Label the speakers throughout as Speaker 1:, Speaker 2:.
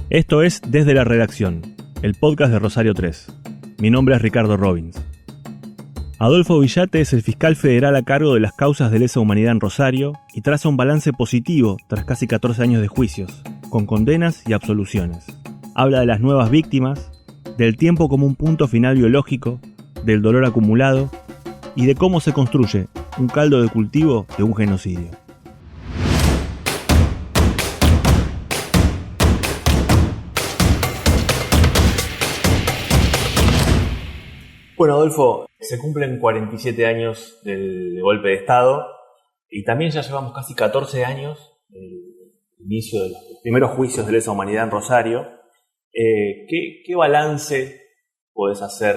Speaker 1: Esto es Desde la Redacción, el podcast de Rosario 3. Mi nombre es Ricardo Robbins. Adolfo Villate es el fiscal federal a cargo de las causas de lesa humanidad en Rosario y traza un balance positivo tras casi 14 años de juicios, con condenas y absoluciones. Habla de las nuevas víctimas, del tiempo como un punto final biológico, del dolor acumulado y de cómo se construye un caldo de cultivo de un genocidio. Bueno, Adolfo, se cumplen 47 años del golpe de Estado y también ya llevamos casi 14 años del inicio de los primeros juicios de lesa humanidad en Rosario. ¿Qué balance podés hacer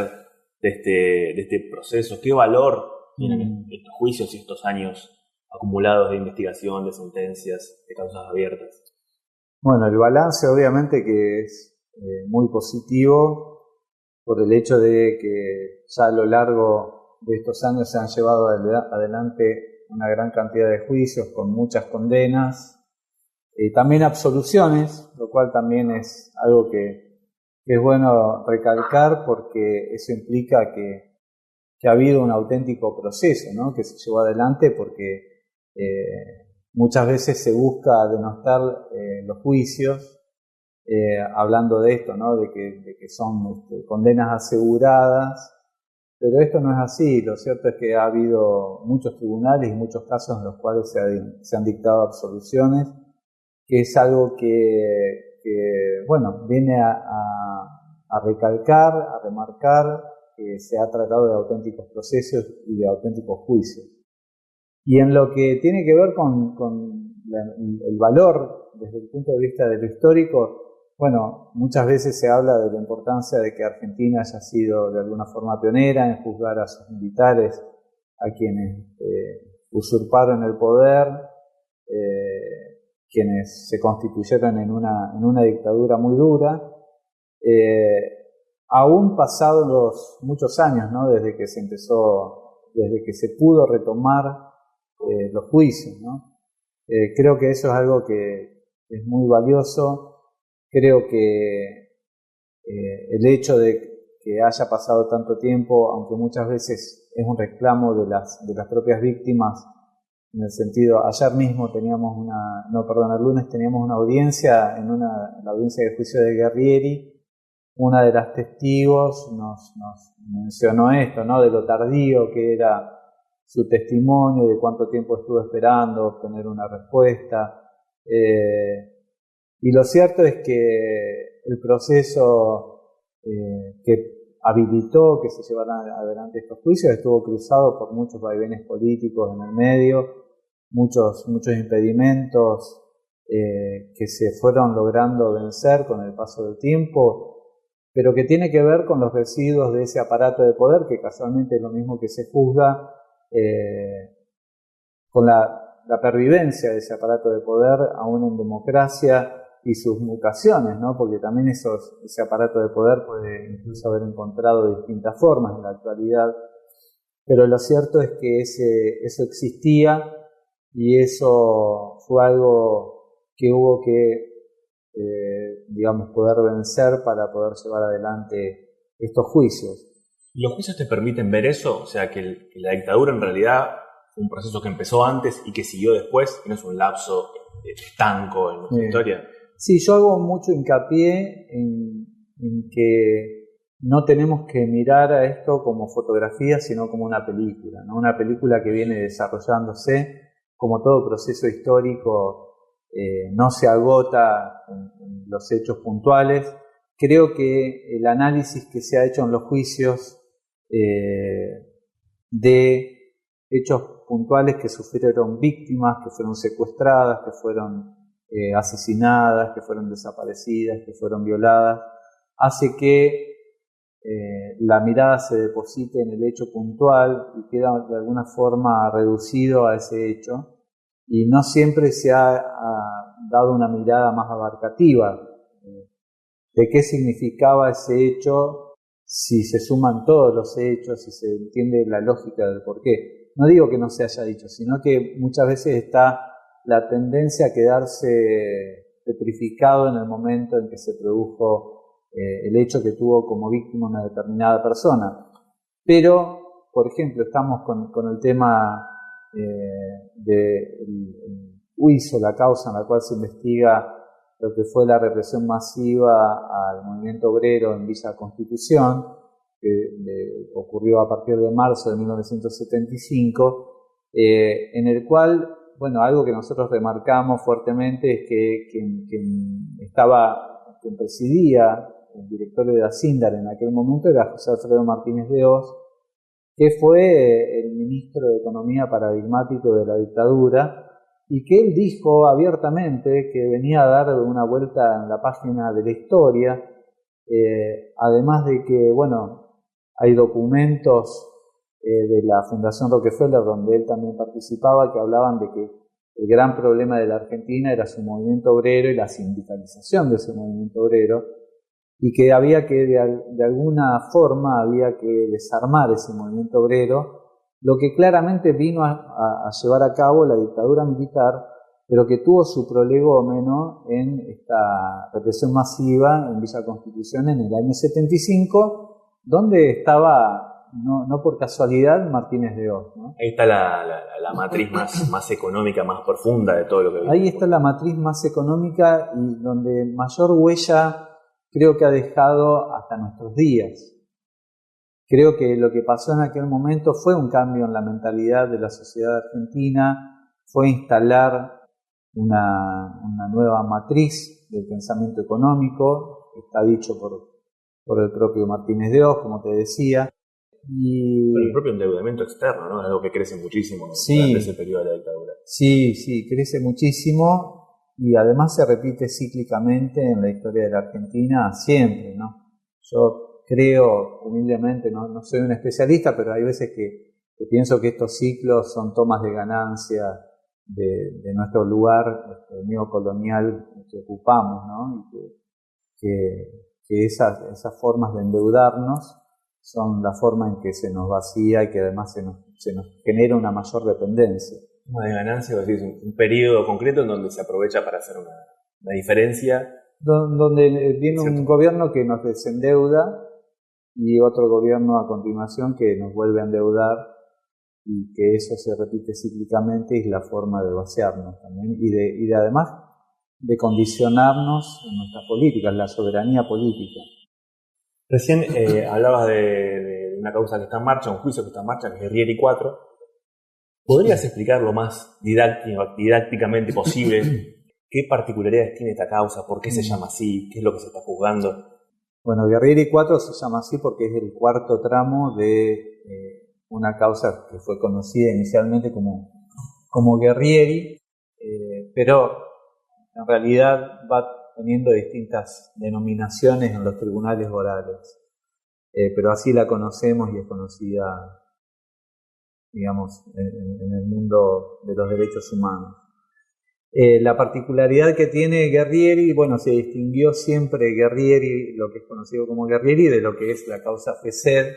Speaker 1: de este proceso? ¿Qué valor tienen estos juicios y estos años acumulados de investigación, de sentencias, de causas abiertas?
Speaker 2: Bueno, el balance obviamente que es muy positivo por el hecho de que ya a lo largo de estos años se han llevado adelante una gran cantidad de juicios con muchas condenas, también absoluciones, lo cual también es algo que es bueno recalcar porque eso implica que ha habido un auténtico proceso, ¿no?, que se llevó adelante porque muchas veces se busca denostar los juicios hablando de esto, ¿no?, de que son condenas aseguradas, pero esto no es así. Lo cierto es que ha habido muchos tribunales y muchos casos en los cuales se han dictado absoluciones, que es algo que bueno, viene a recalcar, a remarcar que se ha tratado de auténticos procesos y de auténticos juicios. Y en lo que tiene que ver con el valor desde el punto de vista de lo histórico, bueno, muchas veces se habla de la importancia de que Argentina haya sido de alguna forma pionera en juzgar a sus militares, a quienes usurparon el poder, quienes se constituyeron en una dictadura muy dura, aún pasados los muchos años, ¿no?, desde que se pudo retomar los juicios, ¿no? Creo que eso es algo que es muy valioso. Creo que el hecho de que haya pasado tanto tiempo, aunque muchas veces es un reclamo de las propias víctimas, en el sentido, ayer mismo el lunes teníamos una audiencia, en la audiencia de juicio de Guerrieri, una de las testigos nos mencionó esto, ¿no?, de lo tardío que era su testimonio, de cuánto tiempo estuvo esperando obtener una respuesta. Y lo cierto es que el proceso que habilitó que se llevaran adelante estos juicios estuvo cruzado por muchos vaivenes políticos en el medio, muchos impedimentos que se fueron logrando vencer con el paso del tiempo, pero que tiene que ver con los residuos de ese aparato de poder, que casualmente es lo mismo que se juzga, con la pervivencia de ese aparato de poder aún en democracia y sus mutaciones, ¿no?, porque también ese aparato de poder puede incluso haber encontrado distintas formas en la actualidad, pero lo cierto es que eso existía y eso fue algo que hubo que poder vencer para poder llevar adelante estos juicios.
Speaker 1: ¿Los juicios te permiten ver eso? O sea, que la dictadura en realidad fue un proceso que empezó antes y que siguió después, y no es un lapso estanco en nuestra historia.
Speaker 2: Sí, yo hago mucho hincapié en que no tenemos que mirar a esto como fotografía, sino como una película, ¿no? Una película que viene desarrollándose. Como todo proceso histórico, no se agota en los hechos puntuales. Creo que el análisis que se ha hecho en los juicios de hechos puntuales que sufrieron víctimas, que fueron secuestradas, que fueron asesinadas, que fueron desaparecidas, que fueron violadas, hace que la mirada se deposite en el hecho puntual y queda de alguna forma reducido a ese hecho, y no siempre se ha dado una mirada más abarcativa de qué significaba ese hecho, si se suman todos los hechos, si se entiende la lógica del porqué. No digo que no se haya dicho, sino que muchas veces está la tendencia a quedarse petrificado en el momento en que se produjo el hecho que tuvo como víctima una determinada persona. Pero, por ejemplo, estamos con el tema del juicio, la causa en la cual se investiga lo que fue la represión masiva al movimiento obrero en Villa Constitución, que ocurrió a partir de marzo de 1975, en el cual, bueno, algo que nosotros remarcamos fuertemente es que quien presidía el directorio de Asindar en aquel momento era José Alfredo Martínez de Hoz, que fue el ministro de Economía paradigmático de la dictadura, y que él dijo abiertamente que venía a dar una vuelta en la página de la historia, además de que, bueno, hay documentos de la Fundación Rockefeller, donde él también participaba, que hablaban de que el gran problema de la Argentina era su movimiento obrero y la sindicalización de ese movimiento obrero, y que había que, de alguna forma, había que desarmar ese movimiento obrero, lo que claramente vino a llevar a cabo la dictadura militar, pero que tuvo su prolegómeno en esta represión masiva en Villa Constitución en el año 75, donde estaba, no por casualidad, Martínez de Hoz, ¿no?
Speaker 1: Ahí está la matriz más económica, más profunda de todo lo que vimos.
Speaker 2: Ahí está la matriz más económica y donde mayor huella creo que ha dejado hasta nuestros días. Creo que lo que pasó en aquel momento fue un cambio en la mentalidad de la sociedad argentina, fue instalar una nueva matriz del pensamiento económico, está dicho por el propio Martínez de Hoz, como te decía. Y
Speaker 1: pero el propio endeudamiento externo, ¿no? Es algo que crece muchísimo
Speaker 2: sí,
Speaker 1: durante ese periodo de la dictadura.
Speaker 2: Sí, crece muchísimo y además se repite cíclicamente en la historia de la Argentina siempre, ¿no? Yo creo, humildemente, no soy un especialista, pero hay veces que pienso que estos ciclos son tomas de ganancia de nuestro lugar neocolonial que ocupamos, ¿no? Y que esas formas de endeudarnos son la forma en que se nos vacía y que además se nos genera una mayor dependencia.
Speaker 1: Toma de ganancia, es decir, un periodo concreto en donde se aprovecha para hacer una diferencia.
Speaker 2: Donde viene un gobierno que nos desendeuda y otro gobierno a continuación que nos vuelve a endeudar, y que eso se repite cíclicamente y es la forma de vaciarnos también y de además de condicionarnos en nuestras políticas, la soberanía política.
Speaker 1: Recién hablabas de una causa que está en marcha, un juicio que está en marcha, que es Guerrieri 4. ¿Podrías explicar lo más didácticamente posible qué particularidades tiene esta causa, por qué se llama así, qué es lo que se está juzgando?
Speaker 2: Bueno, Guerrieri 4 se llama así porque es el cuarto tramo de una causa que fue conocida inicialmente como Guerrieri, pero en realidad va teniendo distintas denominaciones en los tribunales orales, pero así la conocemos y es conocida, digamos, en el mundo de los derechos humanos. La particularidad que tiene Guerrieri, bueno, se distinguió siempre Guerrieri, lo que es conocido como Guerrieri, de lo que es la causa FESED,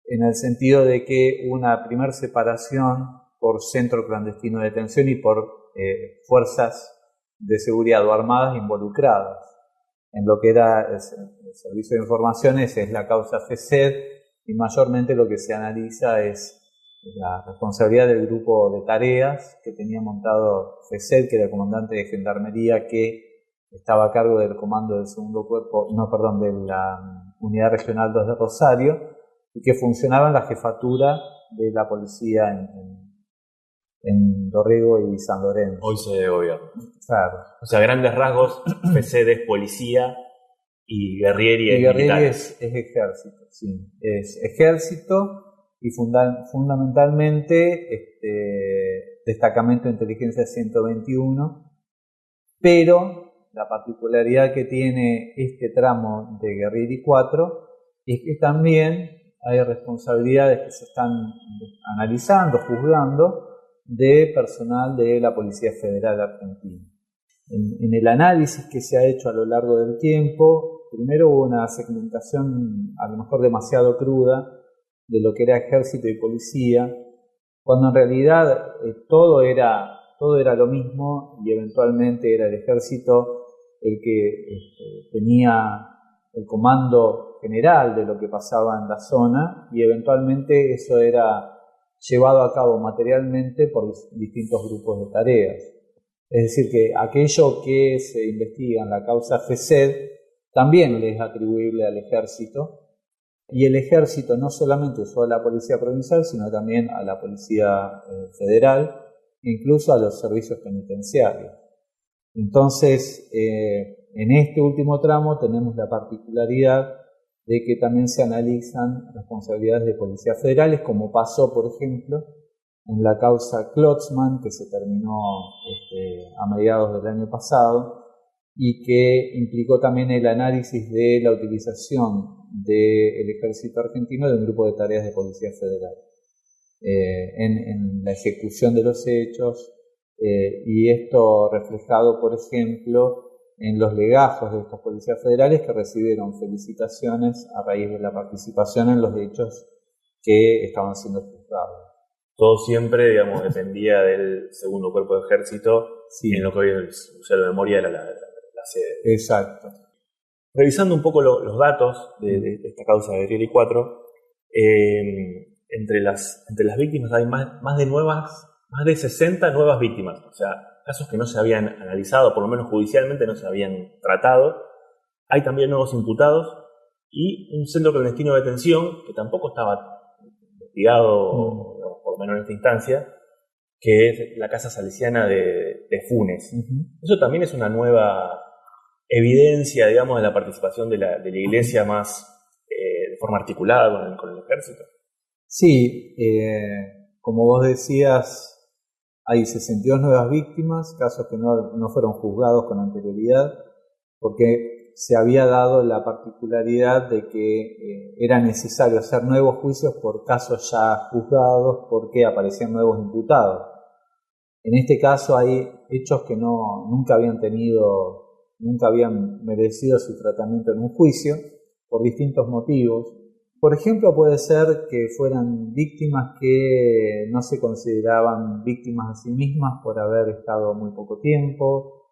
Speaker 2: en el sentido de que una primer separación por centro clandestino de detención y por fuerzas de seguridad o armadas involucradas. En lo que era el servicio de informaciones es la causa FESED, y mayormente lo que se analiza es la responsabilidad del grupo de tareas que tenía montado FESED, que era el comandante de gendarmería que estaba a cargo del comando del segundo cuerpo, de la unidad regional 2 de Rosario, y que funcionaba en la jefatura de la policía en Dorrego y San Lorenzo.
Speaker 1: Hoy sede de gobierno.
Speaker 2: Claro.
Speaker 1: O sea, grandes rasgos, FESED es policía y Guerrieri es militar.
Speaker 2: Guerrieri es ejército, sí. Es ejército y fundamentalmente destacamento de inteligencia 121, pero la particularidad que tiene este tramo de Guerrieri 4 es que también hay responsabilidades que se están analizando, juzgando, de personal de la Policía Federal Argentina. En el análisis que se ha hecho a lo largo del tiempo, primero hubo una segmentación a lo mejor demasiado cruda de lo que era ejército y policía, cuando en realidad todo todo era lo mismo y eventualmente era el ejército el que tenía el comando general de lo que pasaba en la zona y eventualmente eso era llevado a cabo materialmente por distintos grupos de tareas. Es decir, que aquello que se investiga en la causa FESED también le es atribuible al ejército, y el ejército no solamente usó a la policía provincial, sino también a la policía federal, incluso a los servicios penitenciarios. Entonces, en este último tramo tenemos la particularidad de que también se analizan responsabilidades de policías federales, como pasó, por ejemplo, en la causa Klotzmann, que se terminó a mediados del año pasado, y que implicó también el análisis de la utilización del ejército argentino de un grupo de tareas de policía federal en la ejecución de los hechos, y esto reflejado, por ejemplo, en los legajos de estos policías federales que recibieron felicitaciones a raíz de la participación en los hechos que estaban siendo juzgados.
Speaker 1: Todo siempre, digamos, dependía del segundo cuerpo de ejército, sí, en lo que hoy el Museo de Memoria era la sede.
Speaker 2: Exacto.
Speaker 1: Revisando un poco los datos de esta causa de Riera y Cuatro, entre las víctimas hay más de 60 nuevas víctimas, o sea, casos que no se habían analizado, por lo menos judicialmente no se habían tratado. Hay también nuevos imputados y un centro clandestino de detención que tampoco estaba investigado, por lo menos en esta instancia, que es la Casa Salesiana de Funes. Eso también es una nueva evidencia, digamos, de la participación de la Iglesia más de forma articulada con el ejército.
Speaker 2: Sí, como vos decías, hay 62 nuevas víctimas, casos que no fueron juzgados con anterioridad, porque se había dado la particularidad de que era necesario hacer nuevos juicios por casos ya juzgados, porque aparecían nuevos imputados. En este caso hay hechos que nunca habían merecido su tratamiento en un juicio, por distintos motivos. Por ejemplo, puede ser que fueran víctimas que no se consideraban víctimas a sí mismas por haber estado muy poco tiempo.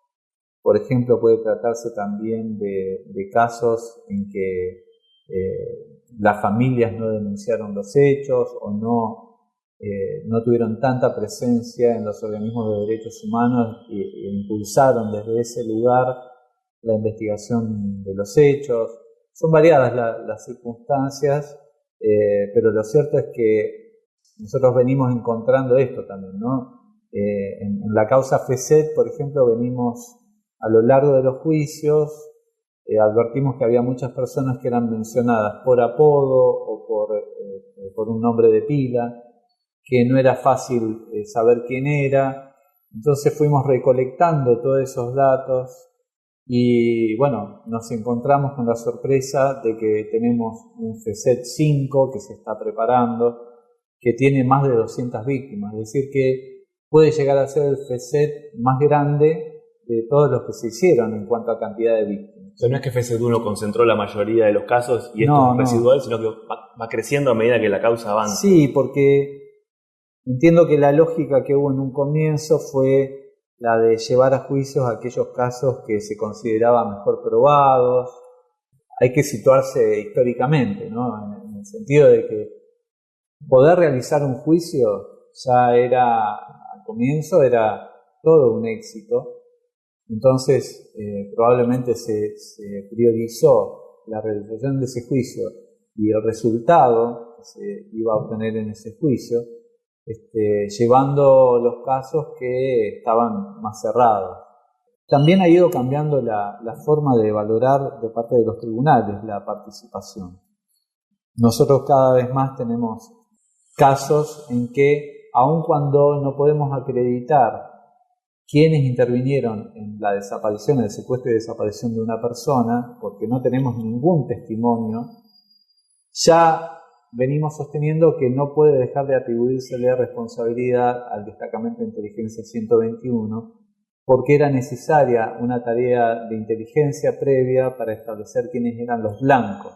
Speaker 2: Por ejemplo, puede tratarse también de casos en que las familias no denunciaron los hechos o no tuvieron tanta presencia en los organismos de derechos humanos e impulsaron desde ese lugar la investigación de los hechos. Son variadas las circunstancias, pero lo cierto es que nosotros venimos encontrando esto también, ¿no? En la causa FESED, por ejemplo, venimos a lo largo de los juicios, advertimos que había muchas personas que eran mencionadas por apodo o por un nombre de pila, que no era fácil saber quién era. Entonces fuimos recolectando todos esos datos. Y bueno, nos encontramos con la sorpresa de que tenemos un FESED 5 que se está preparando, que tiene más de 200 víctimas, es decir que puede llegar a ser el FESED más grande de todos los que se hicieron en cuanto a cantidad de víctimas.
Speaker 1: O sea, no es que FESED 1 concentró la mayoría de los casos y esto es residual, sino que va creciendo a medida que la causa avanza.
Speaker 2: Sí, porque entiendo que la lógica que hubo en un comienzo fue la de llevar a juicios aquellos casos que se consideraban mejor probados. Hay que situarse históricamente, ¿no? En el sentido de que poder realizar un juicio al comienzo era todo un éxito. Entonces, probablemente se priorizó la realización de ese juicio y el resultado que se iba a obtener en ese juicio, llevando los casos que estaban más cerrados. También ha ido cambiando la forma de valorar de parte de los tribunales la participación. Nosotros cada vez más tenemos casos en que, aun cuando no podemos acreditar quiénes intervinieron en la desaparición, el secuestro y desaparición de una persona, porque no tenemos ningún testimonio, ya venimos sosteniendo que no puede dejar de atribuírsele responsabilidad al destacamento de inteligencia 121, porque era necesaria una tarea de inteligencia previa para establecer quiénes eran los blancos.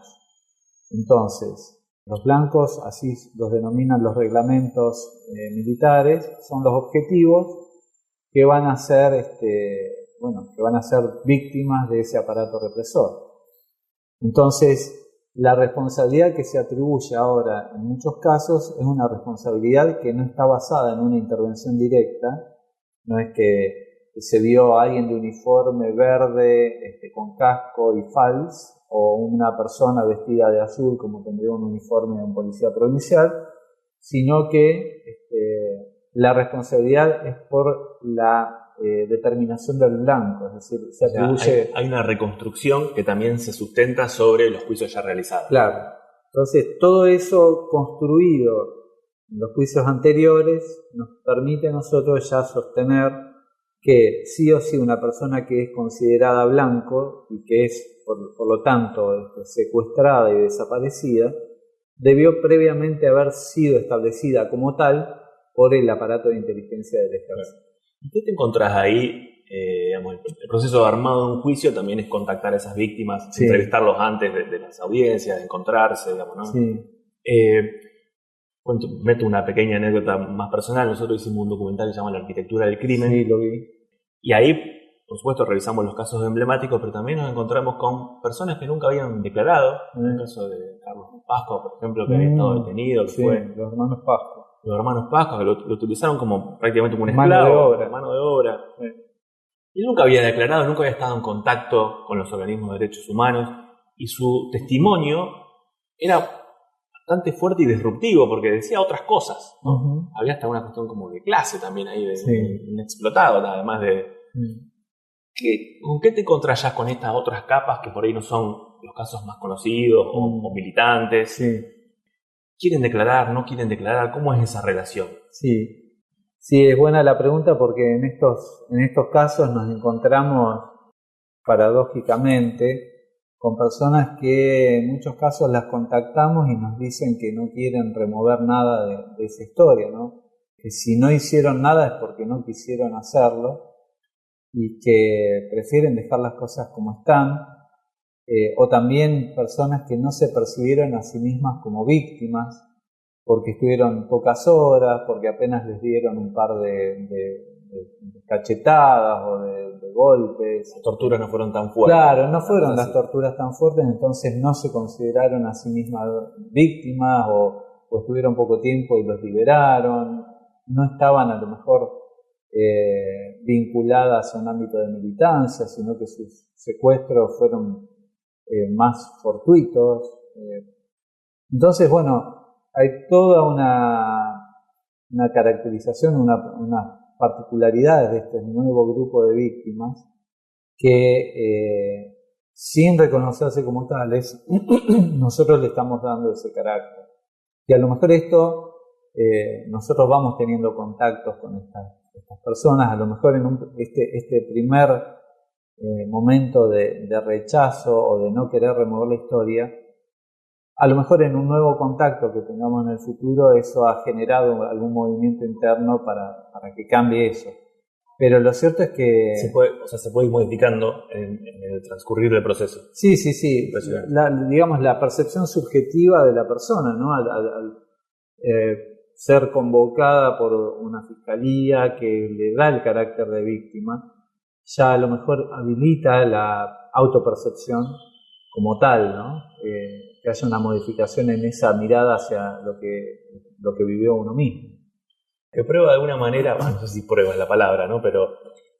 Speaker 2: Entonces, los blancos, así los denominan los reglamentos militares, son los objetivos que van a ser, que van a ser víctimas de ese aparato represor. Entonces, la responsabilidad que se atribuye ahora en muchos casos es una responsabilidad que no está basada en una intervención directa, no es que se vio a alguien de uniforme verde con casco y fals, o una persona vestida de azul como tendría un uniforme de un policía provincial, sino que la responsabilidad es por la determinación del blanco, es decir, se atribuye...
Speaker 1: Hay una reconstrucción que también se sustenta sobre los juicios ya realizados.
Speaker 2: Claro. Entonces, todo eso construido en los juicios anteriores nos permite a nosotros ya sostener que sí o sí una persona que es considerada blanco y que es, por lo tanto, secuestrada y desaparecida, debió previamente haber sido establecida como tal por el aparato de inteligencia del ejército.
Speaker 1: ¿Y qué te encontrás ahí? El proceso de armado de un juicio también es contactar a esas víctimas, sí, entrevistarlos antes de las audiencias, de encontrarse, digamos, ¿no?
Speaker 2: Sí.
Speaker 1: Meto una pequeña anécdota más personal. Nosotros hicimos un documental que se llama La arquitectura del crimen.
Speaker 2: Sí, lo vi.
Speaker 1: Y ahí, por supuesto, revisamos los casos emblemáticos, pero también nos encontramos con personas que nunca habían declarado. En el caso de Carlos Pascua, por ejemplo, que había estado detenido, que fue
Speaker 2: los hermanos Pascua.
Speaker 1: Los hermanos Pascua, que lo utilizaron como prácticamente como un esclavo, mano de obra. Sí. Y nunca había declarado, nunca había estado en contacto con los organismos de derechos humanos, y su testimonio era bastante fuerte y disruptivo, porque decía otras cosas, ¿no? Uh-huh. Había hasta una cuestión como de clase también ahí, de un explotado, además de... ¿Con qué te encontrás con estas otras capas que por ahí no son los casos más conocidos o militantes?
Speaker 2: Sí.
Speaker 1: ¿Quieren declarar, no quieren declarar? ¿Cómo es esa relación?
Speaker 2: Sí, es buena la pregunta, porque en estos casos nos encontramos paradójicamente con personas que en muchos casos las contactamos y nos dicen que no quieren remover nada de esa historia, ¿no? Que si no hicieron nada es porque no quisieron hacerlo y que prefieren dejar las cosas como están. O también personas que no se percibieron a sí mismas como víctimas porque estuvieron pocas horas, porque apenas les dieron un par de cachetadas o de golpes.
Speaker 1: Las torturas no fueron tan fuertes.
Speaker 2: Claro, no fueron las torturas tan fuertes, entonces no se consideraron a sí mismas víctimas o estuvieron poco tiempo y los liberaron. No estaban a lo mejor vinculadas a un ámbito de militancia, sino que sus secuestros fueron más fortuitos. Entonces, bueno, hay toda una caracterización, unas particularidades de este nuevo grupo de víctimas que, sin reconocerse como tales, nosotros le estamos dando ese carácter. Y a lo mejor esto, nosotros vamos teniendo contactos con estas personas, a lo mejor en este primer momento de rechazo o de no querer remover la historia, a lo mejor en un nuevo contacto que tengamos en el futuro eso ha generado algún movimiento interno para que cambie eso. Pero lo cierto es que...
Speaker 1: se puede ir modificando en el transcurrir del proceso.
Speaker 2: Sí. Digamos, la percepción subjetiva de la persona, ¿no? Al ser convocada por una fiscalía que le da el carácter de víctima, ya a lo mejor habilita la autopercepción como tal, ¿no? Que haya una modificación en esa mirada hacia lo que vivió uno mismo.
Speaker 1: Que prueba de alguna manera, no sé si prueba es la palabra, ¿no? Pero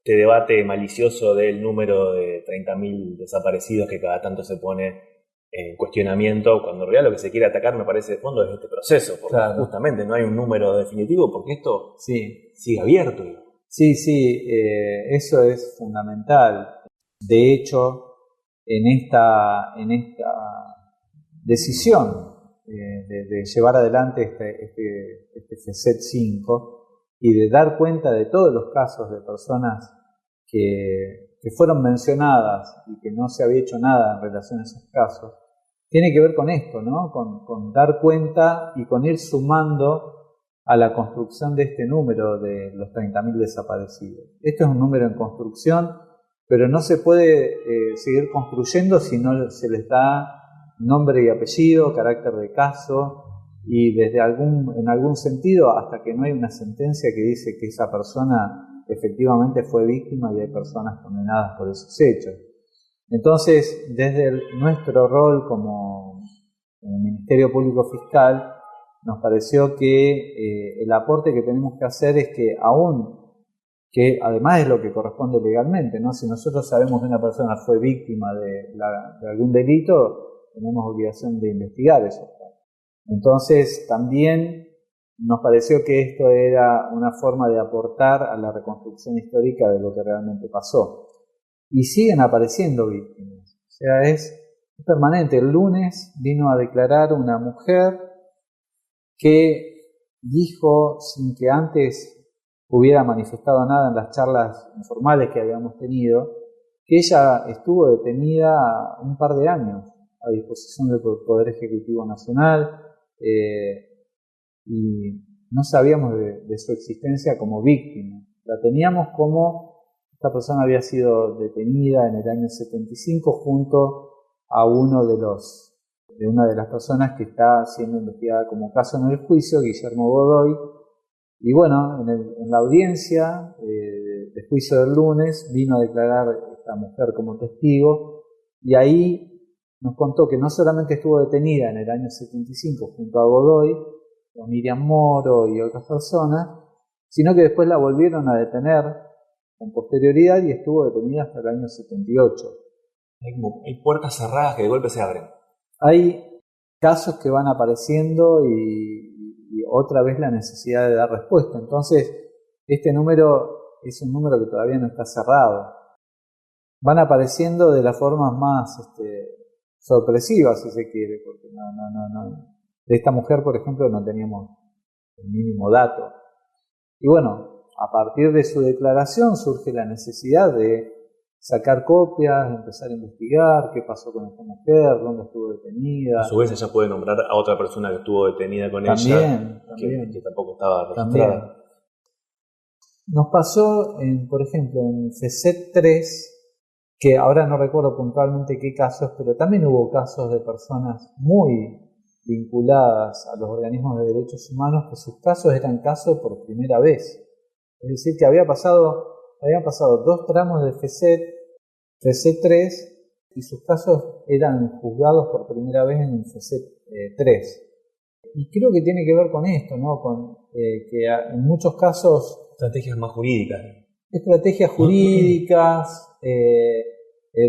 Speaker 1: este debate malicioso del número de 30.000 desaparecidos que cada tanto se pone en cuestionamiento, cuando en realidad lo que se quiere atacar, me parece, de fondo es este proceso, porque justamente no hay un número definitivo, porque esto sigue abierto.
Speaker 2: Sí, eso es fundamental. De hecho, en esta decisión de llevar adelante este FECET 5 y de dar cuenta de todos los casos de personas que fueron mencionadas y que no se había hecho nada en relación a esos casos, tiene que ver con esto, ¿no? Con dar cuenta y con ir sumando a la construcción de este número de los 30.000 desaparecidos. Esto es un número en construcción, pero no se puede seguir construyendo si no se les da nombre y apellido, carácter de caso, y en algún sentido, hasta que no hay una sentencia que dice que esa persona efectivamente fue víctima y hay personas condenadas por esos hechos. Entonces, desde nuestro rol como Ministerio Público Fiscal, nos pareció que el aporte que tenemos que hacer es que que además es lo que corresponde legalmente, ¿no? Si nosotros sabemos que una persona fue víctima de algún delito, tenemos obligación de investigar eso. Entonces, también nos pareció que esto era una forma de aportar a la reconstrucción histórica de lo que realmente pasó. Y siguen apareciendo víctimas. O sea, es permanente. El lunes vino a declarar una mujer que dijo, sin que antes hubiera manifestado nada en las charlas informales que habíamos tenido, que ella estuvo detenida un par de años a disposición del Poder Ejecutivo Nacional, y no sabíamos de su existencia como víctima. La teníamos como esta persona había sido detenida en el año 75 junto a una de las personas que está siendo investigada como caso en el juicio, Guillermo Godoy. Y bueno, en la audiencia de juicio del lunes vino a declarar esta mujer como testigo, y ahí nos contó que no solamente estuvo detenida en el año 75 junto a Godoy, con Miriam Moro y otras personas, sino que después la volvieron a detener con posterioridad y estuvo detenida hasta el año 78.
Speaker 1: Hay puertas cerradas que de golpe se abren.
Speaker 2: Hay casos que van apareciendo y otra vez la necesidad de dar respuesta. Entonces, este número es un número que todavía no está cerrado. Van apareciendo de las formas más sorpresivas, si se quiere, porque no. De esta mujer, por ejemplo, no teníamos el mínimo dato. Y bueno, a partir de su declaración surge la necesidad de sacar copias, de empezar a investigar qué pasó con esta mujer, dónde estuvo detenida.
Speaker 1: A su vez ella puede nombrar a otra persona que estuvo detenida con ella, que tampoco estaba registrada.
Speaker 2: También. Nos pasó, por ejemplo, en FECET 3, que ahora no recuerdo puntualmente qué casos, pero también hubo casos de personas muy vinculadas a los organismos de derechos humanos que sus casos eran casos por primera vez. Es decir, que habían pasado 2 tramos de FECET 3 y sus casos eran juzgados por primera vez en FECET 3. Y creo que tiene que ver con esto, ¿no? Con que en muchos casos...
Speaker 1: Estrategias más jurídicas.
Speaker 2: Estrategias jurídicas,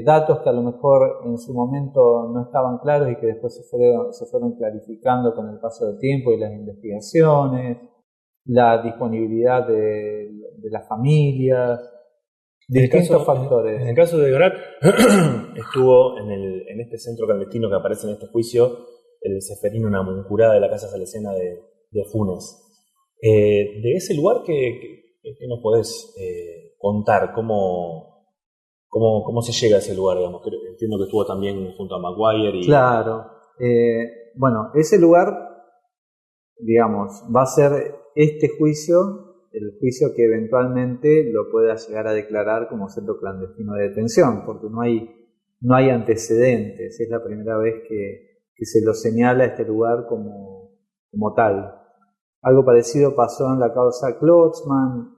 Speaker 2: datos que a lo mejor en su momento no estaban claros y que después se fueron clarificando con el paso del tiempo y las investigaciones, la disponibilidad de las familias, distintos factores.
Speaker 1: En el caso de Grat, estuvo en este centro clandestino que aparece en este juicio, el Ceferino Namuncurá de la Casa Salesiana de Funes. De ese lugar, ¿qué nos podés contar? ¿Cómo se llega a ese lugar? Digamos? Entiendo que estuvo también junto a Maguire.
Speaker 2: Claro. Bueno, ese lugar, digamos, va a ser este juicio, el juicio que eventualmente lo pueda llegar a declarar como centro clandestino de detención, porque no hay antecedentes. Es la primera vez que se lo señala este lugar como tal. Algo parecido pasó en la causa Klotzmann,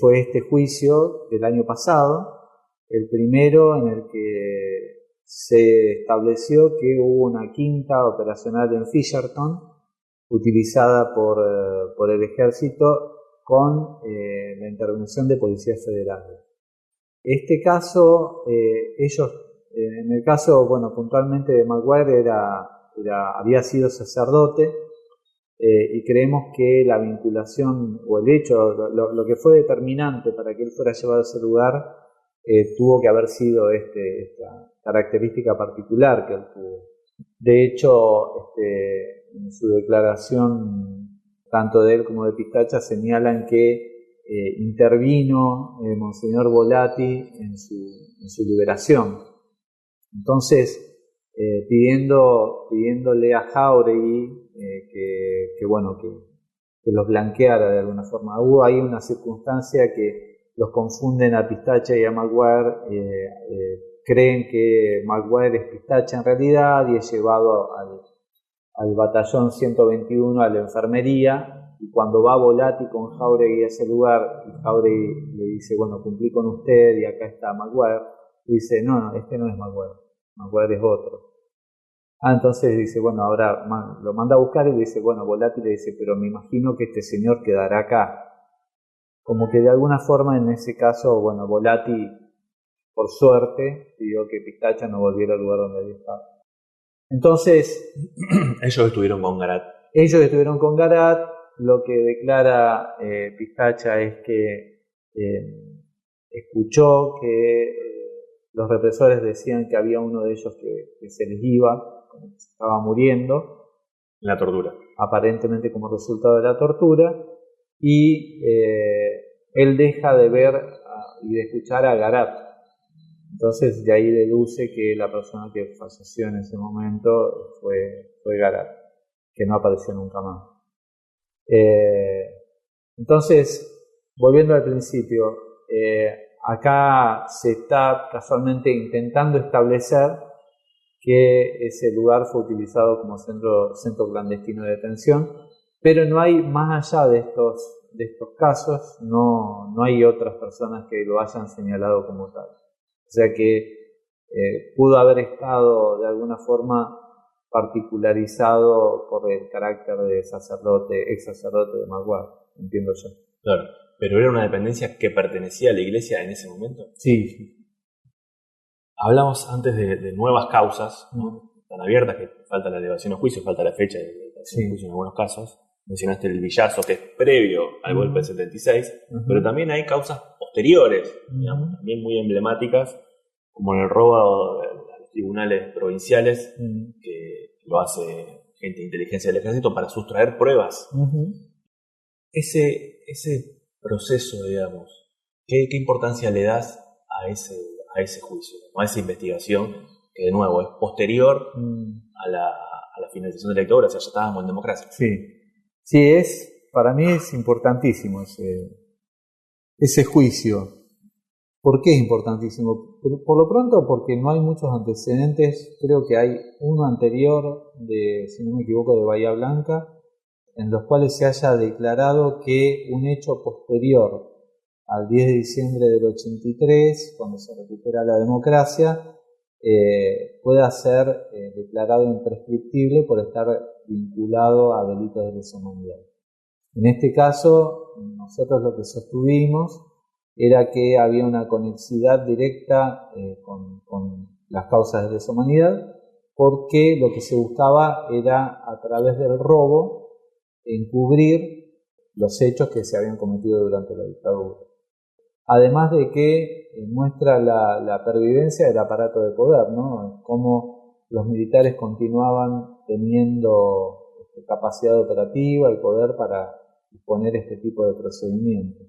Speaker 2: fue este juicio del año pasado, el primero en el que se estableció que hubo una quinta operacional en Fisherton utilizada por el ejército con la intervención de policías federales. Este caso, en el caso, bueno, puntualmente de Maguire había sido sacerdote, y creemos que la vinculación o el hecho, lo que fue determinante para que él fuera llevado a ese lugar, tuvo que haber sido esta característica particular que él tuvo. De hecho, en su declaración, tanto de él como de Pistacha señalan que intervino Monseñor Volati en su liberación. Entonces, pidiéndole a Jáuregui que los blanqueara de alguna forma. Hubo ahí una circunstancia que los confunden a Pistacha y a Maguire, creen que Maguire es Pistacha en realidad y es llevado al batallón 121 a la enfermería, y cuando va Volati con Jáuregui a ese lugar, y Jáuregui le dice, bueno, cumplí con usted y acá está Maguire, y dice, no, este no es Maguire es otro. Entonces dice, bueno, ahora lo manda a buscar y le dice, bueno, Volati le dice, pero me imagino que este señor quedará acá. Como que de alguna forma en ese caso, bueno, Volati, por suerte, pidió que Pistacha no volviera al lugar donde había estado. Entonces,
Speaker 1: ellos estuvieron con Garat.
Speaker 2: Ellos estuvieron con Garat. Lo que declara Pistacha es que escuchó que los represores decían que había uno de ellos que se les iba, como que se estaba muriendo.
Speaker 1: La tortura.
Speaker 2: Aparentemente como resultado de la tortura. Y él deja de ver y de escuchar a Garat. Entonces de ahí deduce que la persona que falleció en ese momento fue Garat, que no apareció nunca más. Entonces, volviendo al principio, acá se está casualmente intentando establecer que ese lugar fue utilizado como centro clandestino de detención, pero no hay, más allá de estos casos, no hay otras personas que lo hayan señalado como tal. O sea que pudo haber estado de alguna forma particularizado por el carácter de ex sacerdote de Maguire, entiendo yo.
Speaker 1: Claro, pero era una dependencia que pertenecía a la iglesia en ese momento.
Speaker 2: Sí.
Speaker 1: Hablamos antes de nuevas causas, ¿no? Tan abiertas, que falta la elevación a juicio, falta la fecha de elevación a juicio en algunos casos. Mencionaste el Villazo, que es previo al golpe del 76, pero también hay causas posteriores, digamos, también muy emblemáticas, como en el robo a los tribunales provinciales, que lo hace gente de inteligencia del ejército para sustraer pruebas. Ese proceso, digamos, ¿qué importancia le das a ese juicio, a esa investigación, que de nuevo es posterior a la finalización de la dictadura? O sea, ya estábamos en democracia.
Speaker 2: Sí, para mí es importantísimo ese juicio. ¿Por qué es importantísimo? Por lo pronto porque no hay muchos antecedentes. Creo que hay uno anterior, si no me equivoco, de Bahía Blanca, en los cuales se haya declarado que un hecho posterior al 10 de diciembre del 83, cuando se recupera la democracia, pueda ser declarado imprescriptible por estar vinculado a delitos de lesa humanidad. En este caso, nosotros lo que sostuvimos era que había una conexidad directa con las causas de lesa humanidad, porque lo que se buscaba era, a través del robo, encubrir los hechos que se habían cometido durante la dictadura. Además de que muestra la pervivencia del aparato de poder, ¿no? Cómo los militares continuaban teniendo capacidad operativa y poder para disponer este tipo de procedimientos.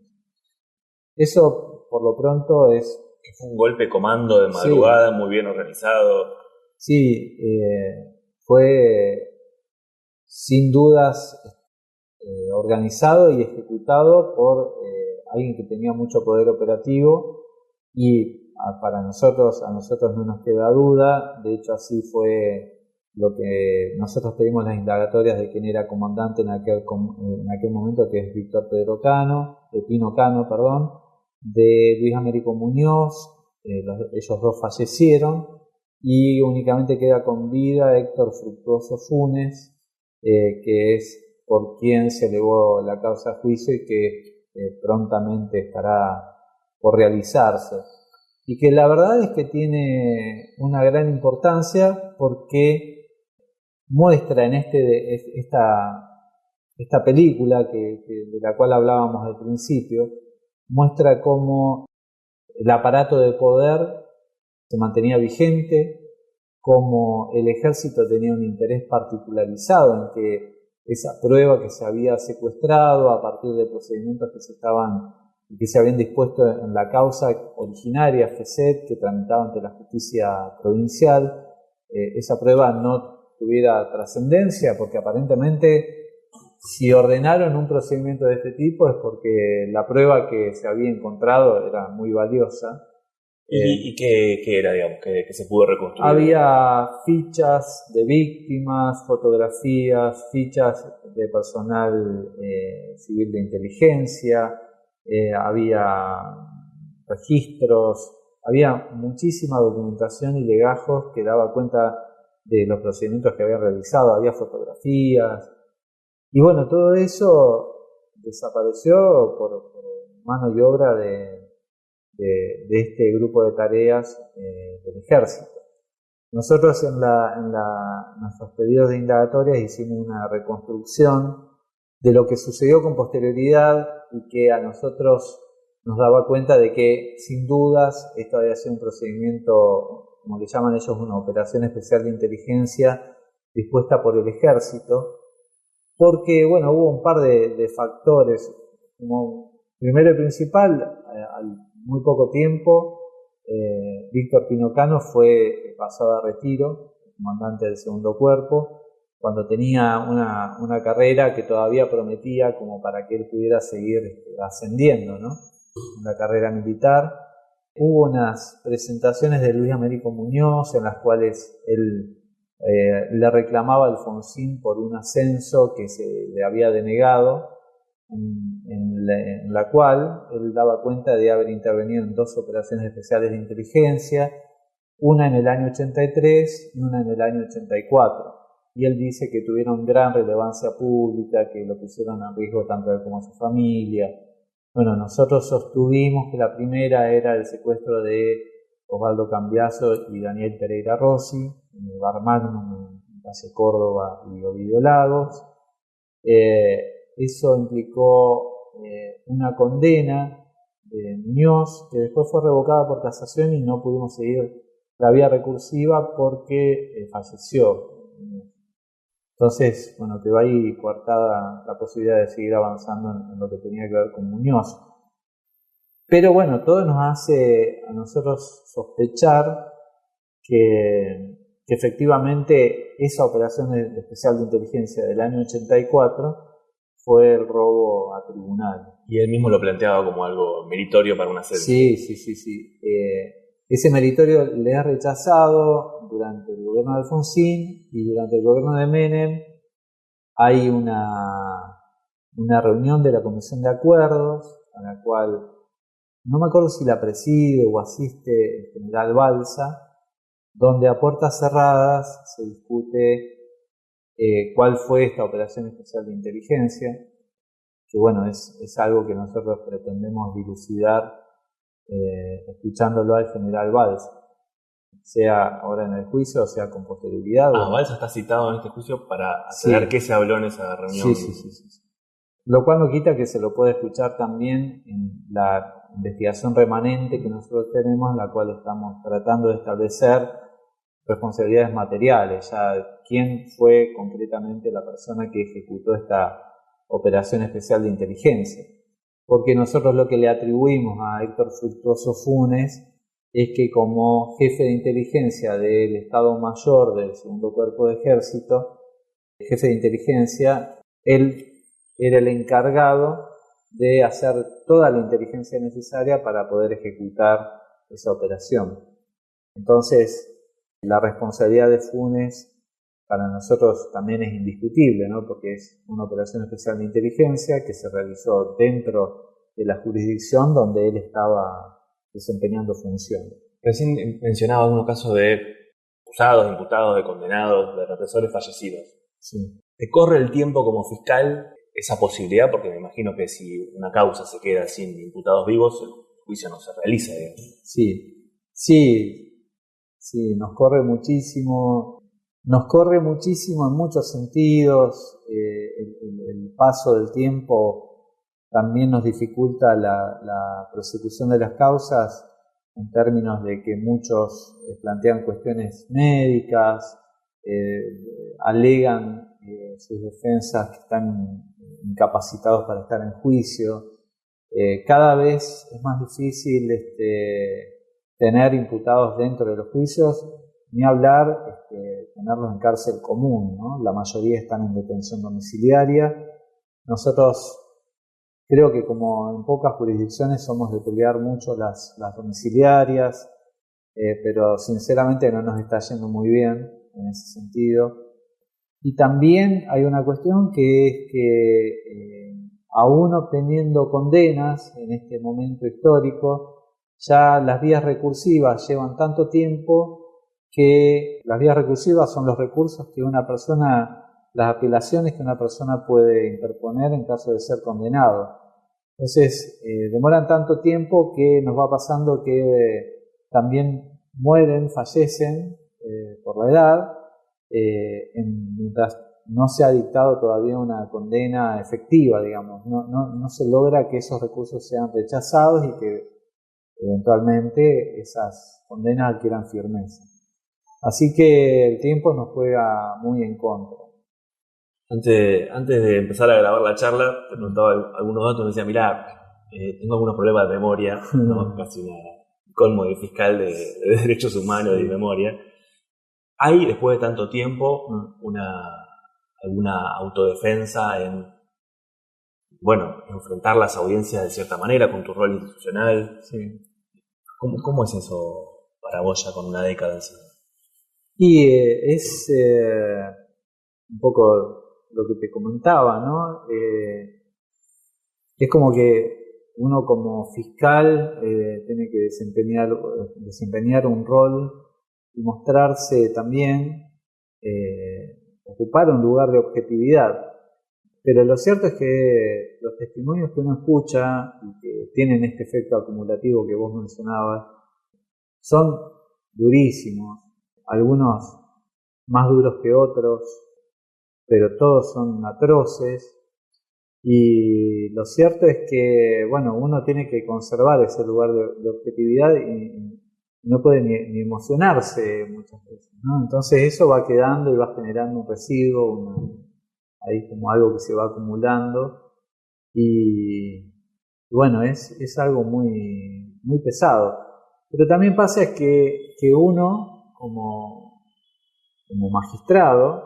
Speaker 2: Eso, por lo pronto, es...
Speaker 1: Que fue un golpe comando de madrugada, muy bien organizado.
Speaker 2: Sí, fue sin dudas organizado y ejecutado por alguien que tenía mucho poder operativo, y a nosotros no nos queda duda. De hecho, así fue lo que nosotros pedimos las indagatorias de quien era comandante en aquel momento, que es Víctor Pino Cano, de Luis Américo Muñoz. Ellos dos fallecieron y únicamente queda con vida Héctor Fructuoso Funes, que es por quien se elevó la causa a juicio y que prontamente estará por realizarse. Y que la verdad es que tiene una gran importancia porque muestra en esta película de la cual hablábamos al principio, muestra cómo el aparato de poder se mantenía vigente, cómo el ejército tenía un interés particularizado en que esa prueba que se había secuestrado a partir de procedimientos que se habían dispuesto en la causa originaria FECET, que tramitaba ante la justicia provincial, esa prueba no tuviera trascendencia, porque aparentemente si ordenaron un procedimiento de este tipo es porque la prueba que se había encontrado era muy valiosa.
Speaker 1: ¿Y qué era, digamos, que se pudo reconstruir?
Speaker 2: Había fichas de víctimas, fotografías, fichas de personal civil de inteligencia, había registros, había muchísima documentación y legajos que daba cuenta de los procedimientos que había realizado, había fotografías, y bueno, todo eso desapareció por mano y obra de este grupo de tareas del ejército. Nosotros en nuestros pedidos de indagatorias hicimos una reconstrucción de lo que sucedió con posterioridad y que a nosotros nos daba cuenta de que sin dudas esto había sido un procedimiento, como le llaman ellos, una operación especial de inteligencia dispuesta por el ejército, porque bueno, hubo un par de factores. Como primero y principal, al muy poco tiempo, Víctor Pinocano fue pasado a retiro, comandante del segundo cuerpo, cuando tenía una carrera que todavía prometía como para que él pudiera seguir ascendiendo, ¿no? Una carrera militar. Hubo unas presentaciones de Luis Américo Muñoz en las cuales él le reclamaba a Alfonsín por un ascenso que se le había denegado, en la cual él daba cuenta de haber intervenido en 2 operaciones especiales de inteligencia, una en el año 83 y una en el año 84. Y él dice que tuvieron gran relevancia pública, que lo pusieron en riesgo tanto él como su familia. Bueno, nosotros sostuvimos que la primera era el secuestro de Osvaldo Cambiaso y Daniel Pereira Rossi en el Bar Magnum en calle Córdoba y Ovidio Lagos. Eso implicó una condena de Muñoz, que después fue revocada por casación y no pudimos seguir la vía recursiva porque falleció. Entonces, bueno, quedó ahí coartada la posibilidad de seguir avanzando en lo que tenía que ver con Muñoz. Pero bueno, todo nos hace a nosotros sospechar que efectivamente esa operación especial de inteligencia del año 84 fue el robo a tribunal.
Speaker 1: Y él mismo lo planteaba como algo meritorio para una ascenso.
Speaker 2: Sí. Ese meritorio le ha rechazado durante el gobierno de Alfonsín, y durante el gobierno de Menem hay una reunión de la Comisión de Acuerdos, a la cual no me acuerdo si la preside o asiste el general Balsa, donde a puertas cerradas se discute cuál fue esta operación especial de inteligencia, que bueno, es algo que nosotros pretendemos dilucidar escuchándolo al general Balsa, sea ahora en el juicio o sea con posterioridad.
Speaker 1: Balsa está citado en este juicio para aclarar qué se habló en esa reunión.
Speaker 2: Sí. Lo cual no quita que se lo puede escuchar también en la investigación remanente que nosotros tenemos, en la cual estamos tratando de establecer responsabilidades materiales, ya quién fue concretamente la persona que ejecutó esta operación especial de inteligencia. Porque nosotros lo que le atribuimos a Héctor Fructuoso Funes es que como jefe de inteligencia del Estado Mayor del Segundo Cuerpo de Ejército, jefe de inteligencia, él era el encargado de hacer toda la inteligencia necesaria para poder ejecutar esa operación. Entonces, la responsabilidad de Funes para nosotros también es indiscutible, ¿no? Porque es una operación especial de inteligencia que se realizó dentro de la jurisdicción donde él estaba desempeñando funciones.
Speaker 1: Recién mencionaba algunos casos de acusados, imputados, de condenados, de represores fallecidos.
Speaker 2: Sí.
Speaker 1: ¿Te corre el tiempo como fiscal esa posibilidad? Porque me imagino que si una causa se queda sin imputados vivos, el juicio no se realiza, digamos.
Speaker 2: Sí, nos corre muchísimo en muchos sentidos. El paso del tiempo también nos dificulta la prosecución de las causas, en términos de que muchos plantean cuestiones médicas, alegan sus defensas que están incapacitados para estar en juicio. Cada vez es más difícil tener imputados dentro de los juicios, ni hablar tenerlos en cárcel común, ¿no? La mayoría están en detención domiciliaria. Nosotros creo que como en pocas jurisdicciones somos de pelear mucho las domiciliarias, pero sinceramente no nos está yendo muy bien en ese sentido. Y también hay una cuestión que es que aún obteniendo condenas en este momento histórico, ya las vías recursivas llevan tanto tiempo que las vías recursivas son los recursos que una persona, las apelaciones que una persona puede interponer en caso de ser condenado. Entonces, demoran tanto tiempo que nos va pasando que también mueren, fallecen por la edad, mientras no se ha dictado todavía una condena efectiva, digamos. No se logra que esos recursos sean rechazados y que eventualmente esas condenas adquieran firmeza. Así que el tiempo nos juega muy en contra.
Speaker 1: Antes de empezar a grabar la charla, te preguntaba algunos datos y me decía, mirá, tengo algunos problemas de memoria, ¿no? Casi un colmo del fiscal de derechos humanos y de memoria. ¿Hay, después de tanto tiempo, alguna autodefensa en, enfrentar las audiencias de cierta manera con tu rol institucional?
Speaker 2: Sí.
Speaker 1: ¿Cómo es eso para vos ya con una década encima?
Speaker 2: Y es un poco lo que te comentaba, ¿no? Es como que uno como fiscal tiene que desempeñar un rol y mostrarse también, ocupar un lugar de objetividad. Pero lo cierto es que los testimonios que uno escucha y que tienen este efecto acumulativo que vos mencionabas son durísimos, algunos más duros que otros, pero todos son atroces. Y lo cierto es que, uno tiene que conservar ese lugar de objetividad y no puede ni emocionarse muchas veces, ¿no? Entonces eso va quedando y va generando un residuo, ahí como algo que se va acumulando. Y es algo muy, muy pesado. Pero también pasa es que uno, como magistrado,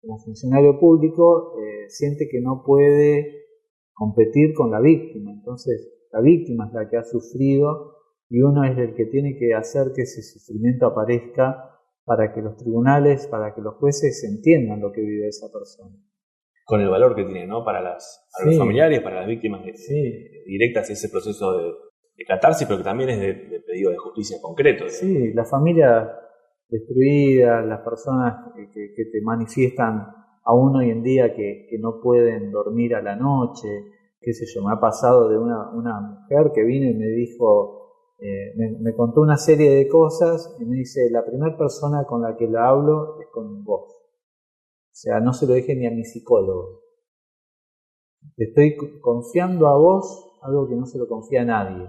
Speaker 2: como funcionario público, siente que no puede competir con la víctima. Entonces, la víctima es la que ha sufrido y uno es el que tiene que hacer que ese sufrimiento aparezca para que los tribunales, para que los jueces entiendan lo que vive esa persona.
Speaker 1: Con el valor que tiene, ¿no? Para los familiares, para las víctimas directas, ese proceso de catarsis, pero que también es de pedido de justicia concreto.
Speaker 2: Sí, las familias destruidas, las personas que te manifiestan aún hoy en día que no pueden dormir a la noche, qué sé yo, me ha pasado de una mujer que vino y me dijo, me contó una serie de cosas y me dice, la primera persona con la que la hablo es con vos. O sea, no se lo dije ni a mi psicólogo. Te estoy confiando a vos algo que no se lo confía a nadie.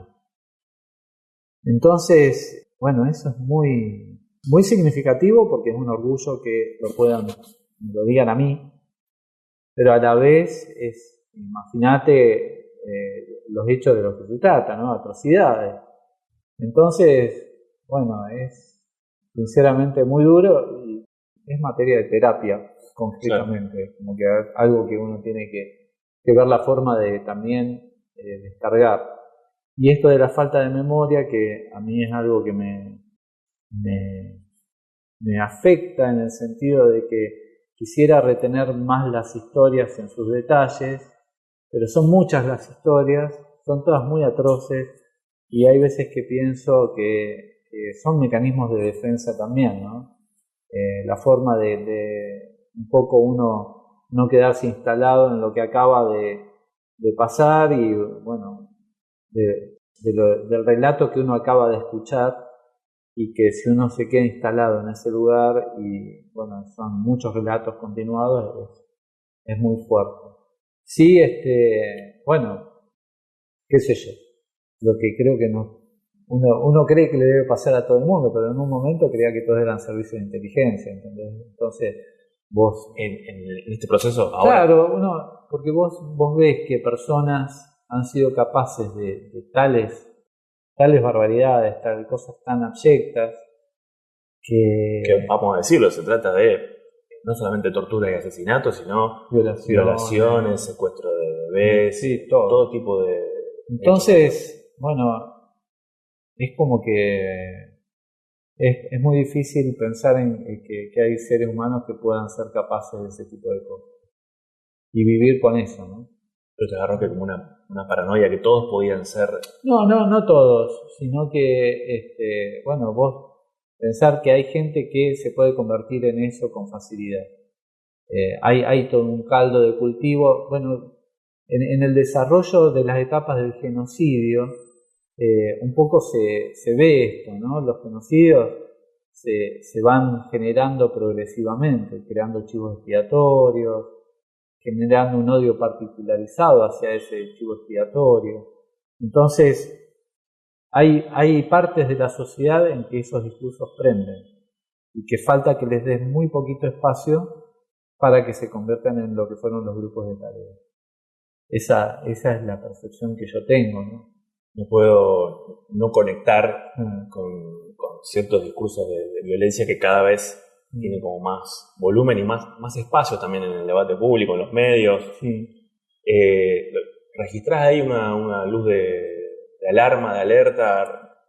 Speaker 2: Entonces, eso es muy, muy significativo porque es un orgullo que lo digan a mí, pero a la vez imagínate los hechos de los que se trata, ¿no? Atrocidades. Entonces, es sinceramente muy duro y es materia de terapia, concretamente. Claro. Como que algo que uno tiene que ver la forma de también descargar. Y esto de la falta de memoria, que a mí es algo que me afecta en el sentido de que quisiera retener más las historias en sus detalles, pero son muchas las historias, son todas muy atroces y hay veces que pienso que son mecanismos de defensa también, ¿no? La forma de un poco uno no quedarse instalado en lo que acaba de pasar y del relato que uno acaba de escuchar, y que si uno se queda instalado en ese lugar y son muchos relatos continuados, es muy fuerte. Sí, qué sé yo, lo que creo que uno cree que le debe pasar a todo el mundo, pero en un momento creía que todos eran servicios de inteligencia, ¿entendés? Entonces vos
Speaker 1: en este proceso ahora.
Speaker 2: Claro, porque vos ves que personas han sido capaces de tales barbaridades, cosas tan abyectas que
Speaker 1: vamos a decirlo, se trata de no solamente tortura y asesinato, sino violaciones, secuestro de bebés,
Speaker 2: sí,
Speaker 1: todo tipo de...
Speaker 2: Entonces, es como que es muy difícil pensar en que hay seres humanos que puedan ser capaces de ese tipo de cosas y vivir con eso, ¿no?
Speaker 1: Pero te agarró que como una paranoia, que todos podían ser...
Speaker 2: No todos, sino que, vos pensar que hay gente que se puede convertir en eso con facilidad. Hay todo un caldo de cultivo. Bueno, en el desarrollo de las etapas del genocidio, un poco se ve esto, ¿no? Los genocidios se van generando progresivamente, creando chivos expiatorios, generando un odio particularizado hacia ese chivo expiatorio. Entonces, hay partes de la sociedad en que esos discursos prenden y que falta que les des muy poquito espacio para que se conviertan en lo que fueron los grupos de tarea. Esa es la percepción que yo tengo, ¿no?
Speaker 1: No puedo no conectar con ciertos discursos de violencia que cada vez tiene como más volumen y más espacio también en el debate público, en los medios.
Speaker 2: Sí.
Speaker 1: ¿Registrás ahí una luz de alarma, de alerta?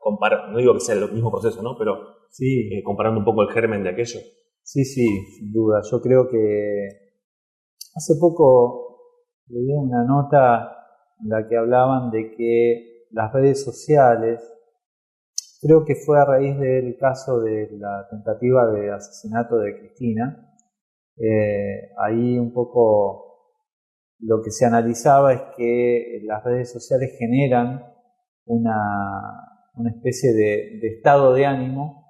Speaker 1: No digo que sea el mismo proceso, ¿no? Pero
Speaker 2: sí.
Speaker 1: Comparando un poco el germen de aquello.
Speaker 2: Sí, sin duda. Yo creo que hace poco leí una nota en la que hablaban de que las redes sociales, creo que fue a raíz del caso de la tentativa de asesinato de Cristina, ahí un poco lo que se analizaba es que las redes sociales generan una especie de estado de ánimo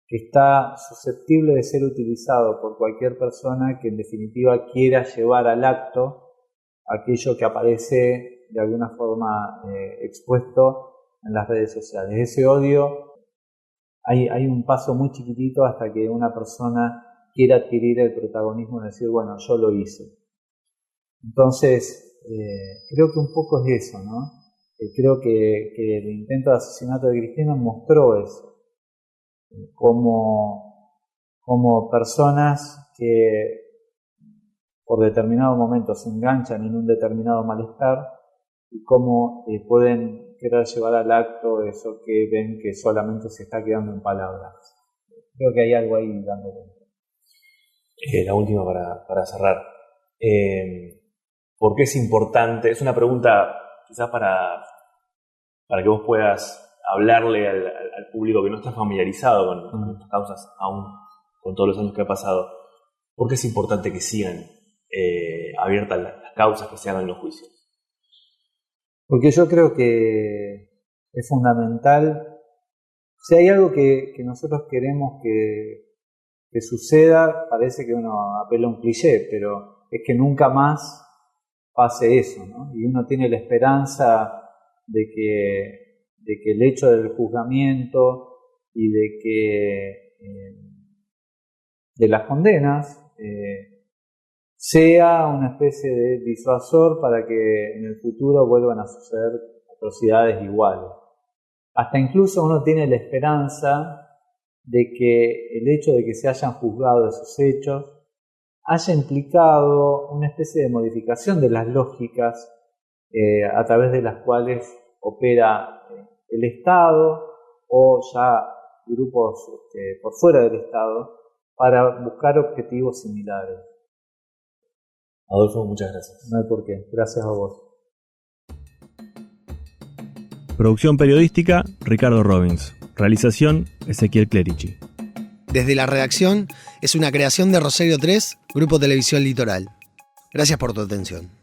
Speaker 2: que está susceptible de ser utilizado por cualquier persona que en definitiva quiera llevar al acto aquello que aparece de alguna forma expuesto en las redes sociales. Ese odio, hay un paso muy chiquitito hasta que una persona quiera adquirir el protagonismo de decir, bueno, yo lo hice. Entonces, creo que un poco es eso, ¿no? Creo que el intento de asesinato de Cristina mostró eso. Como personas que por determinado momento se enganchan en un determinado malestar y cómo pueden querer llevar al acto eso que ven que solamente se está quedando en palabras. Creo que hay algo ahí dando cuenta.
Speaker 1: La última para cerrar. ¿Por qué es importante? Es una pregunta quizás para que vos puedas hablarle al público que no está familiarizado con estas causas, aún con todos los años que ha pasado. ¿Por qué es importante que sigan abiertas las causas, que se hagan los juicios?
Speaker 2: Porque yo creo que es fundamental. Si hay algo que nosotros queremos que suceda, parece que uno apela a un cliché, pero es que nunca más pase eso, ¿no? Y uno tiene la esperanza de que el hecho del juzgamiento y de las condenas sea una especie de disuasor para que en el futuro vuelvan a suceder atrocidades iguales. Hasta incluso uno tiene la esperanza de que el hecho de que se hayan juzgado esos hechos haya implicado una especie de modificación de las lógicas a través de las cuales opera el Estado o ya grupos por fuera del Estado para buscar objetivos similares.
Speaker 1: Adolfo, muchas gracias.
Speaker 2: No hay por qué. Gracias a vos.
Speaker 1: Producción periodística, Ricardo Robbins. Realización, Ezequiel Clerici.
Speaker 3: Desde la redacción es una creación de Rosario 3, Grupo Televisión Litoral. Gracias por tu atención.